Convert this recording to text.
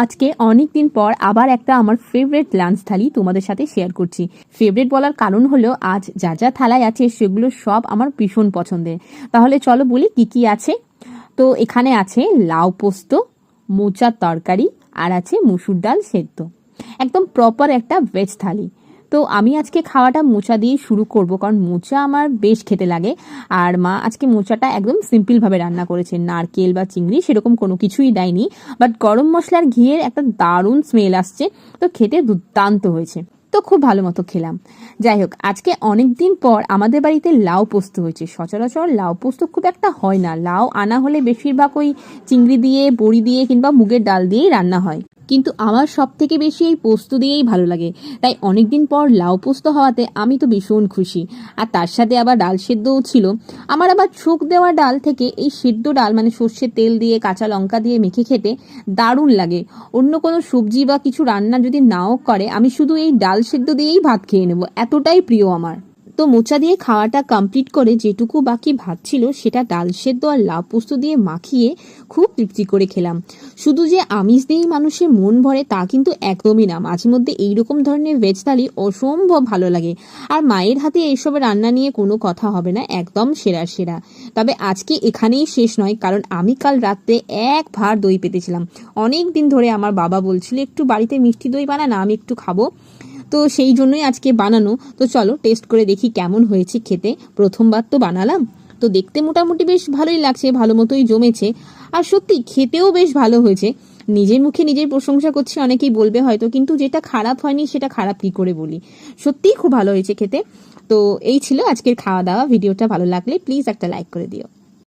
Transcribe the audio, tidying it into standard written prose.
আজকে অনেক দিন পর আবার একটা আমার ফেভারিট লাঞ্চ থালি তোমাদের সাথে শেয়ার করছি। ফেভারিট বলার কারণ হলো আজ যা যা থালায় আছে সেগুলো সব আমার ভীষণ পছন্দের। তাহলে চলো বলি কি কি আছে। তো এখানে আছে লাউ পোস্ত, মোচার তরকারি, আর আছে মুসুর ডাল সেদ্ধ। একদম প্রপার একটা ভেজ থালি। তো আমি আজকে খাওয়াটা মোচা দিয়ে শুরু করব, কারণ মোচা আমার বেশ খেতে লাগে। আর মা আজকে মোচাটা একদম সিম্পলভাবে রান্না করেছে, নারকেল বা চিংড়ি সেরকম কোনো কিছুই দেয়নি, বাট গরম মশলার ঘিয়ের একটা দারুণ স্মেল আসছে, তো খেতে দুর্দান্ত হয়েছে। তো খুব ভালো মতো খেলাম। যাই হোক, আজকে অনেক দিন পর আমাদের বাড়িতে লাউ পোস্ত হয়েছে। সচরাচর লাউ পোস্ত খুব একটা হয় না, লাউ আনা হলে বেশিরভাগ ওই চিংড়ি দিয়ে, বড়ি দিয়ে কিংবা মুগের ডাল দিয়েই রান্না হয়। কিন্তু আমার সব থেকে বেশি এই পোস্ত দিয়েই ভালো লাগে, তাই অনেকদিন পর লাউ পোস্ত হওয়াতে আমি তো ভীষণ খুশি। আর তার সাথে আবার ডাল সেদ্ধও ছিল। আমার আবার ছোক দেওয়া ডাল থেকে এই সেদ্ধ ডাল, মানে সর্ষের তেল দিয়ে কাঁচা লঙ্কা দিয়ে মেখে খেতে দারুণ লাগে। অন্য কোনো সবজি বা কিছু রান্না যদি নাও করে, আমি শুধু এই ডাল সেদ্ধ দিয়েই ভাত খেয়ে নেব, এতটাই প্রিয় আমার। তো মোচা দিয়ে খাওয়াটা কমপ্লিট করে যেটুকু বাকি ভাত ছিল সেটা ডাল সেদ্ধ আর লাউ পোস্ত দিয়ে মাখিয়ে খুব তৃপ্তি করে খেলাম। শুধু যে আমিষ দিয়েই মানুষের মন ভরে তা কিন্তু একদমই না, মাঝে মধ্যে এইরকম ধরনের ভেজ থালি অসম্ভব ভালো লাগে। আর মায়ের হাতে এইসব রান্না নিয়ে কোনো কথা হবে না, একদম সেরা সেরা। তবে আজকে এখানেই শেষ নয়, কারণ আমি কাল রাত্রে এক ভার দই পেতেছিলাম। অনেক দিন ধরে আমার বাবা বলছিল একটু বাড়িতে মিষ্টি দই বানা না, আমি একটু খাবো। তো সেই জন্যই আজকে বানানো। তো চলো টেস্ট করে দেখি কেমন হয়েছে খেতে। প্রথমবার তো বানালাম, তো দেখতে মোটামুটি বেশ ভালোই লাগছে, ভালো মতোই জমেছে। আর সত্যি খেতেও বেশ ভালো হয়েছে। নিজের মুখে নিজের প্রশংসা করছি, অনেকেই বলবে হয়তো, কিন্তু যেটা খারাপ হয়নি সেটা খারাপ কি করে বলি। সত্যিই খুব ভালো হয়েছে খেতে। তো এই ছিল আজকের খাওয়া দাওয়া। ভিডিওটা ভালো লাগলে প্লিজ একটা লাইক করে দিও।